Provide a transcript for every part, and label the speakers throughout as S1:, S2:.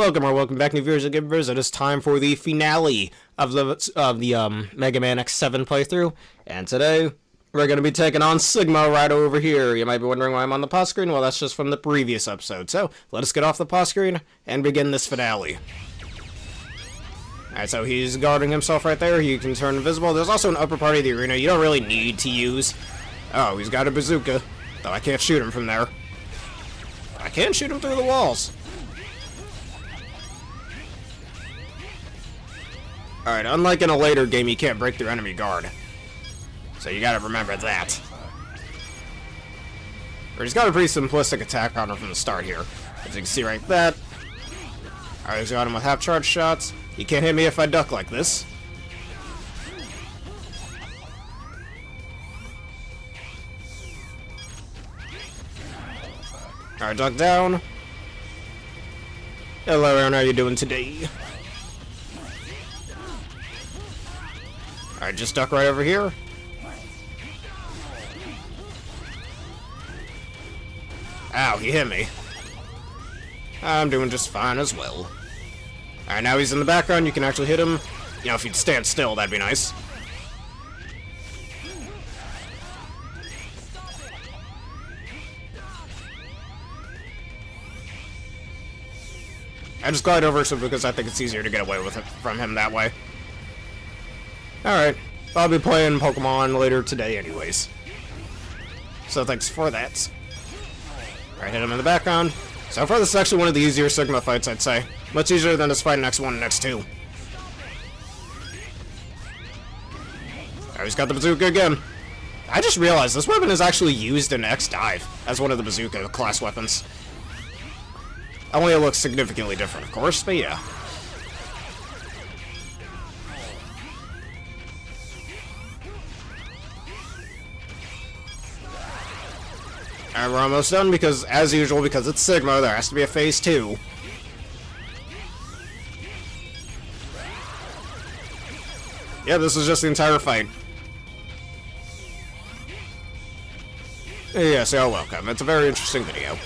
S1: Welcome back, new viewers and givers. It is time for the finale of the Mega Man X7 playthrough, and today we're going to be taking on Sigma right over here. You might be wondering why I'm on the pause screen. Well, that's just from the previous episode. So let us get off the pause screen and begin this finale. Alright, so he's guarding himself right there. He can turn invisible. There's also an upper part of the arena you don't really need to use. Oh, he's got a bazooka, though I can't shoot him from there. I can shoot him through the walls. Alright, unlike in a later game, you can't break through enemy guard. So you gotta remember that. Or he's got a pretty simplistic attack on him from the start here. As you can see right that. Alright, he's got him with half-charge shots. He can't hit me if I duck like this. Alright, duck down. Hello, everyone, how are you doing today? Alright, just duck right over here. Ow, he hit me. I'm doing just fine as well. Alright, now he's in the background, you can actually hit him. You know, if he'd stand still, that'd be nice. I just glide over because I think it's easier to get away with it from him that way. Alright, I'll be playing Pokemon later today anyways. So thanks for that. Alright, hit him in the background. So far this is actually one of the easier Sigma fights, I'd say. Much easier than this fight X1 and X2. Alright, he's got the bazooka again. I just realized this weapon is actually used in X-Dive as one of the bazooka class weapons. Only it looks significantly different, of course, but yeah. Alright, we're almost done because, as usual, because it's Sigma, there has to be a phase 2. Yeah, this is just the entire fight. Yes, you're welcome. It's a very interesting video.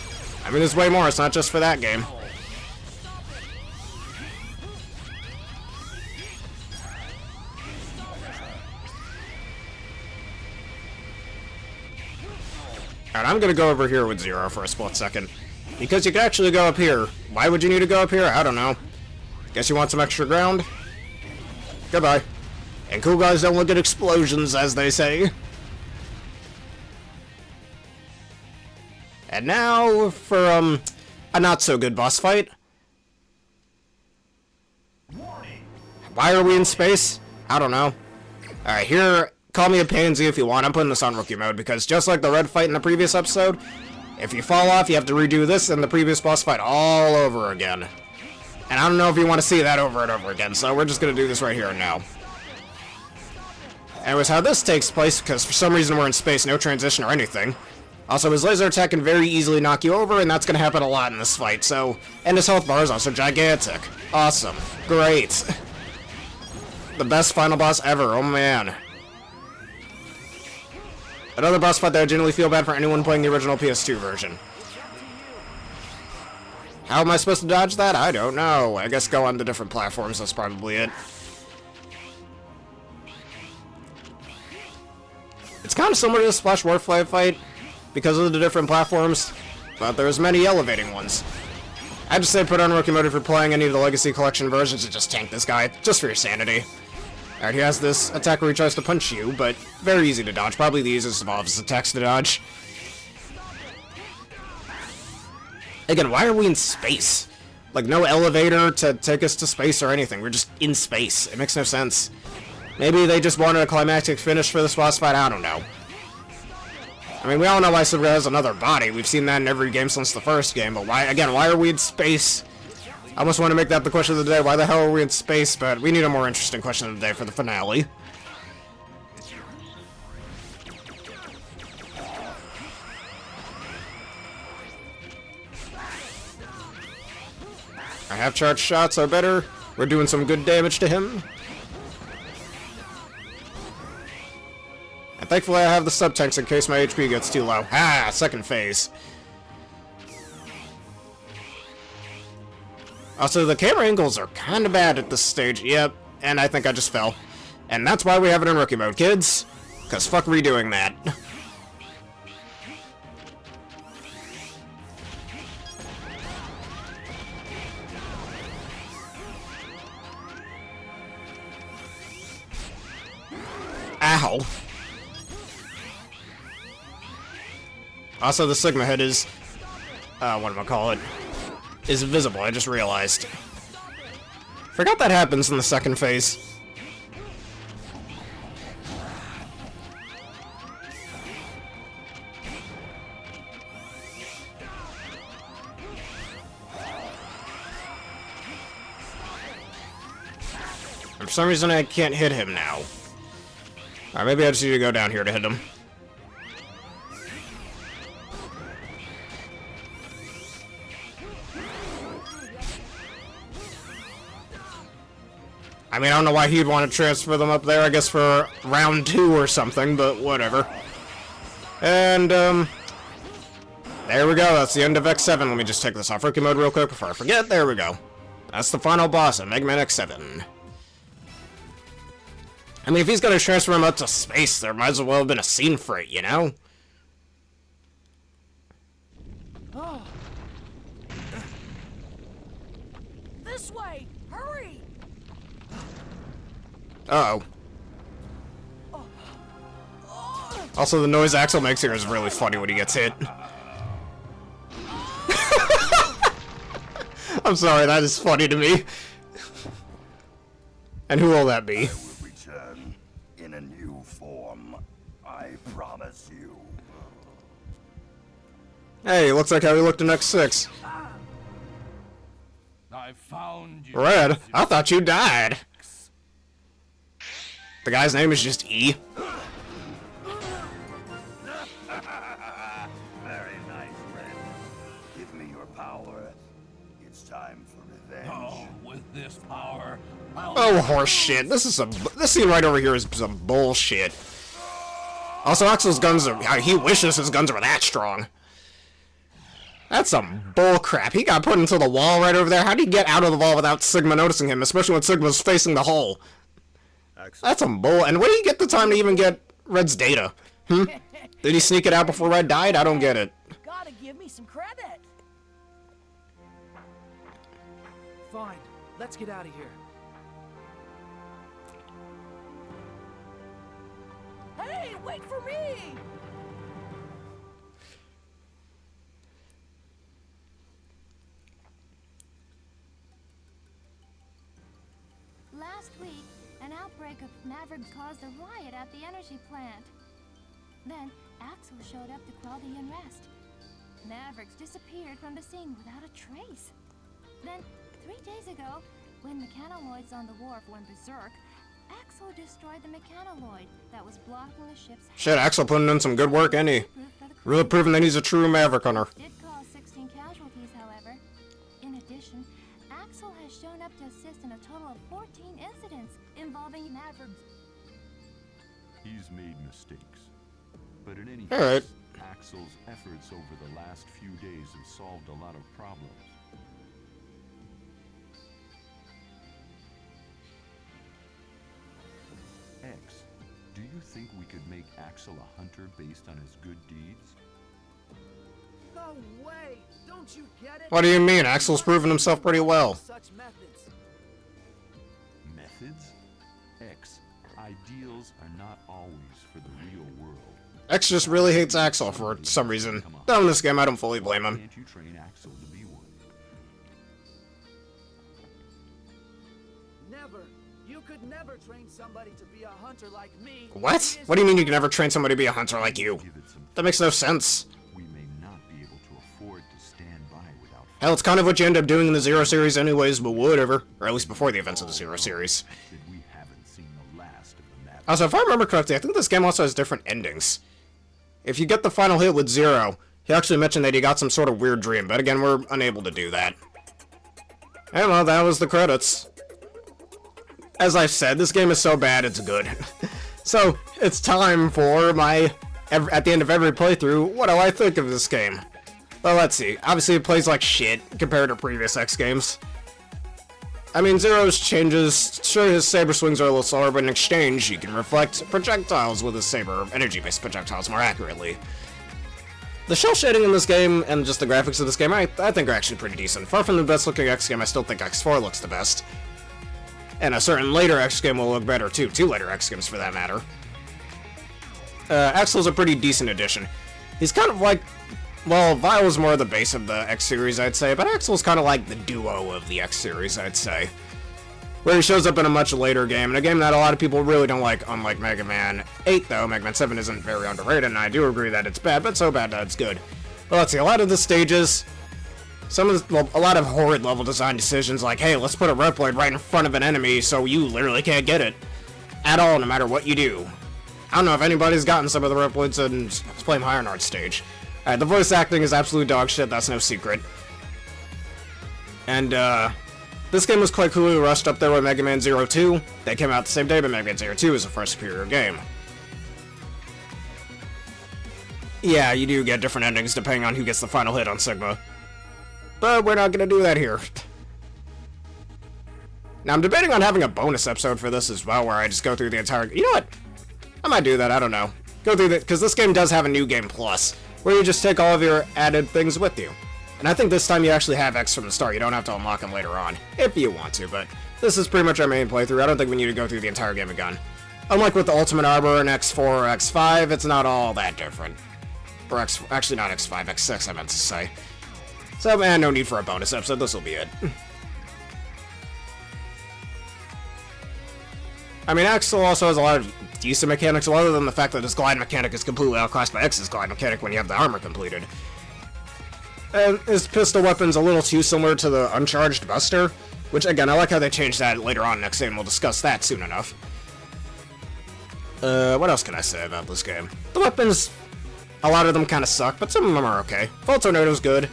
S1: I mean, there's way more. It's not just for that game. Alright, I'm gonna go over here with Zero for a split second. Because you can actually go up here. Why would you need to go up here? I don't know. Guess you want some extra ground? Goodbye. And cool guys don't look at explosions, as they say. And now for, a not-so-good boss fight. Why are we in space? I don't know. Alright, here, call me a pansy if you want. I'm putting this on rookie mode, because just like the red fight in the previous episode, if you fall off, you have to redo this and the previous boss fight all over again. And I don't know if you want to see that over and over again, so we're just going to do this right here and now. Anyways, how this takes place, because for some reason we're in space, no transition or anything. Also, his laser attack can very easily knock you over, and that's going to happen a lot in this fight, so... And his health bar is also gigantic. Awesome. Great. The best final boss ever, oh man. Another boss fight that I genuinely feel bad for anyone playing the original PS2 version. How am I supposed to dodge that? I don't know. I guess go on the different platforms, that's probably it. It's kind of similar to the Splash Warfly fight, because of the different platforms, but there's many elevating ones. I'd just say put on rookie mode if you're playing any of the Legacy Collection versions and just tank this guy, just for your sanity. Alright, he has this attack where he tries to punch you, but very easy to dodge. Probably the easiest of all of his attacks to dodge. Again, why are we in space? Like, no elevator to take us to space or anything. We're just in space. It makes no sense. Maybe they just wanted a climactic finish for this boss fight, I don't know. I mean, we all know why Sigma has another body. We've seen that in every game since the first game, but why, again, why are we in space? I almost want to make that the question of the day. Why the hell are we in space? But we need a more interesting question of the day for the finale. Our half-charge shots are better. We're doing some good damage to him. And thankfully I have the sub-tanks in case my HP gets too low. Ah, second phase. Also, the camera angles are kind of bad at this stage. Yep, and I think I just fell. And that's why we have it in rookie mode, kids. Because fuck redoing that. Ow. Also, the Sigma head is, whatchamacallit, is invisible, I just realized. Forgot that happens in the second phase. And for some reason I can't hit him now. Alright, maybe I just need to go down here to hit him. I mean, I don't know why he'd want to transfer them up there, I guess for round 2 or something, but whatever. And, there we go, that's the end of X7. Let me just take this off rookie mode real quick before I forget. There we go. That's the final boss of Mega Man X7. I mean, if he's gonna transfer him up to space, there might as well have been a scene for it, you know?
S2: Oh. This way! Hurry!
S1: Uh-oh. Also, the noise Axel makes here is really funny when he gets hit. I'm sorry, that is funny to me. And who will that be?
S3: I will return in a new form. I promise you.
S1: Hey, looks like how he looked in X6.
S4: I found you.
S1: Red, I thought you died. The guy's name is just E.
S3: Very nice, Red. Give me your power. It's time for revenge.
S4: Oh, with this power, I'll
S1: Oh, horse shit. This scene right over here is some bullshit. Also, Axel's guns are, he wishes his guns were that strong. That's some bull crap. He got put into the wall right over there. How'd he get out of the wall without Sigma noticing him, especially when Sigma's facing the hole? That's some bull. And where did he get the time to even get Red's data? Did he sneak it out before Red died? I don't get it.
S2: Gotta give me some credit. Fine, let's get out of here. Hey, wait for me!
S5: Last week, an outbreak of Mavericks caused a riot at the energy plant. Then, Axel showed up to quell the unrest. Mavericks disappeared from the scene without a trace. Then, 3 days ago, when mechanoloids on the wharf went berserk, Axel destroyed the mechanoloid that was blocking the ship's...
S1: Shit, Axel putting in some good work, ain't he? Really proving that he's a true Maverick hunter.
S5: Did cause 16 casualties, however. In addition, Axel has shown up to assist in a total of 14 incidents involving Mavericks.
S6: He's made mistakes, but in any
S1: All right.
S6: case, Axel's efforts over the last few days have solved a lot of problems. X, do you think we could make Axel a hunter based on his good deeds?
S2: No way! Don't you get it?
S1: What do you mean? Axel's proven himself pretty well.
S2: Such methods.
S6: Methods? X, ideals are not always for the real world.
S1: X just really hates Axel for some reason. Though in this game, I don't fully blame
S6: Why
S1: him.
S6: can't you train Axel to be one?
S2: Never. You could never train somebody to be a hunter like me.
S1: What? What do you mean you can never train somebody to be a hunter like you?
S6: Give it some
S1: That makes no sense.
S6: we may not be able to afford to stand by without
S1: Hell, it's kind of what you end up doing in the Zero series anyways, but whatever. Or at least before the events of the Zero series.
S6: that we haven't seen the last of the map.
S1: Also, if I remember correctly, I think this game also has different endings. If you get the final hit with Zero, he actually mentioned that he got some sort of weird dream, but again, we're unable to do that. And well, that was the credits. As I've said, this game is so bad, it's good. So, it's time for my, at the end of every playthrough, what do I think of this game? Well, let's see. Obviously, it plays like shit compared to previous X games. I mean, Zero's changes, sure, his saber swings are a little slower, but in exchange, he can reflect projectiles with his saber, energy-based projectiles, more accurately. The shell shading in this game, and just the graphics of this game, I think are actually pretty decent. Far from the best-looking X game, I still think X4 looks the best. And a certain later X game will look better, too. 2 later X games, for that matter. Axel's a pretty decent addition. He's kind of like... Well, Vile's more the base of the X-series, I'd say, but Axel's kind of like the duo of the X-series, I'd say. Where he shows up in a much later game, and a game that a lot of people really don't like, unlike Mega Man 8, though. Mega Man 7 isn't very underrated, and I do agree that it's bad, but so bad that it's good. Well, let's see, a lot of the stages... a lot of horrid level design decisions, like, hey, let's put a red blade right in front of an enemy so you literally can't get it. At all, no matter what you do. I don't know if anybody's gotten some of the red blades in Flame Ironheart stage. Alright, the voice acting is absolute dog shit, that's no secret. And, this game was quite coolly rushed up there with Mega Man 02. They came out the same day, but Mega Man 02 is a far superior game. Yeah, you do get different endings depending on who gets the final hit on Sigma. But we're not gonna do that here. Now, I'm debating on having a bonus episode for this as well, where I just go through the entire... You know what? I might do that, I don't know. Go through the... Because this game does have a New Game Plus, where you just take all of your added things with you. And I think this time you actually have X from the start. You don't have to unlock them later on, if you want to, but this is pretty much our main playthrough. I don't think we need to go through the entire game again. Unlike with the Ultimate Arbor and X4 or X5, it's not all that different. Or actually not X5, X6 I meant to say. So, man, no need for a bonus episode. This will be it. I mean, Axel also has a lot of decent mechanics, other than the fact that his glide mechanic is completely outclassed by X's glide mechanic when you have the armor completed. And his pistol weapon's a little too similar to the Uncharged Buster, which, again, I like how they changed that later on next game. We'll discuss that soon enough. What else can I say about this game? The weapons, a lot of them kind of suck, but some of them are okay. Full Tornado's good.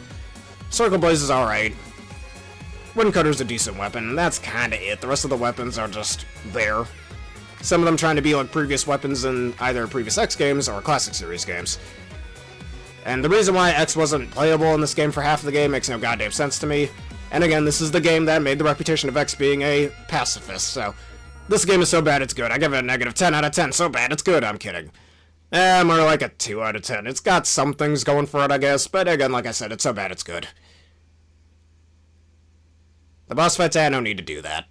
S1: Circle Blaze is alright. Windcutter's a decent weapon, and that's kinda it. The rest of the weapons are just there. Some of them trying to be like previous weapons in either previous X games or Classic Series games. And the reason why X wasn't playable in this game for half of the game makes no goddamn sense to me. And again, this is the game that made the reputation of X being a pacifist, so... This game is so bad it's good. I give it a negative 10 out of 10. So bad it's good. I'm kidding. More like a 2 out of 10. It's got some things going for it, I guess, but again, like I said, it's so bad it's good. The boss fights, I don't need to do that.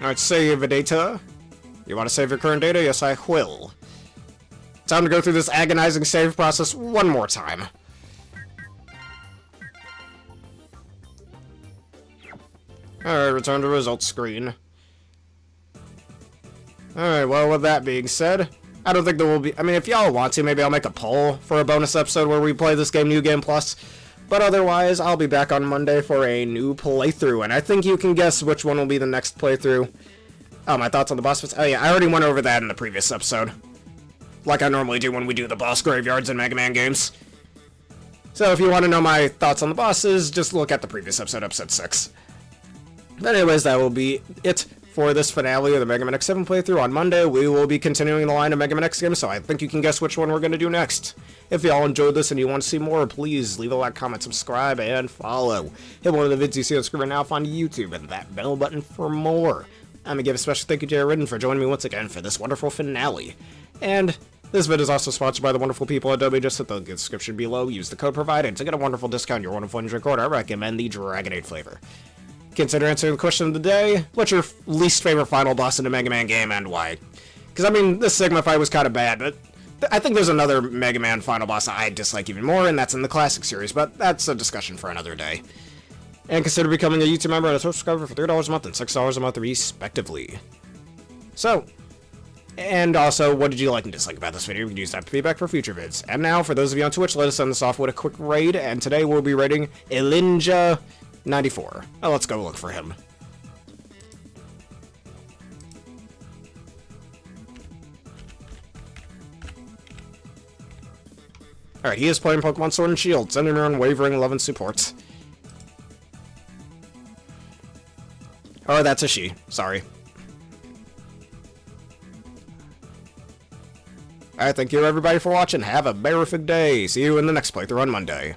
S1: Alright, save data. You want to save your current data? Yes, I will. Time to go through this agonizing save process one more time. Alright, return to results screen. Alright, well, with that being said, I don't think there will be... I mean, if y'all want to, maybe I'll make a poll for a bonus episode where we play this game, New Game Plus. But otherwise, I'll be back on Monday for a new playthrough, and I think you can guess which one will be the next playthrough. Oh, my thoughts on the boss fights? Oh yeah, I already went over that in the previous episode. Like I normally do when we do the boss graveyards in Mega Man games. So if you want to know my thoughts on the bosses, just look at the previous episode, episode 6. But anyways, that will be it for this finale of the Mega Man X7 playthrough. On Monday, we will be continuing the line of Mega Man X games, so I think you can guess which one we're going to do next. If y'all enjoyed this and you want to see more, please leave a like, comment, subscribe, and follow. Hit one of the vids you see on screen right now on YouTube, and that bell button for more. I'm going to give a special thank you to Ridden for joining me once again for this wonderful finale. And this vid is also sponsored by the wonderful people at Adobe. Just hit the description below. Use the code provided to get a wonderful discount on your wonderful drink order. I recommend the Dragonade flavor. Consider answering the question of the day. What's your least favorite final boss in a Mega Man game and why? Because, I mean, this Sigma fight was kind of bad, but I think there's another Mega Man final boss I dislike even more, and that's in the Classic Series, but that's a discussion for another day. And consider becoming a YouTube member and a subscriber for $3 a month and $6 a month, respectively. So, and also, what did you like and dislike about this video? You can use that feedback for future vids. And now, for those of you on Twitch, let us end this off with a quick raid, and today we'll be raiding Elinja94. Well, let's go look for him. Alright, he is playing Pokemon Sword and Shield, sending your unwavering love and support. Oh, that's a she. Sorry. Alright, thank you everybody for watching. Have a berrific day. See you in the next playthrough on Monday.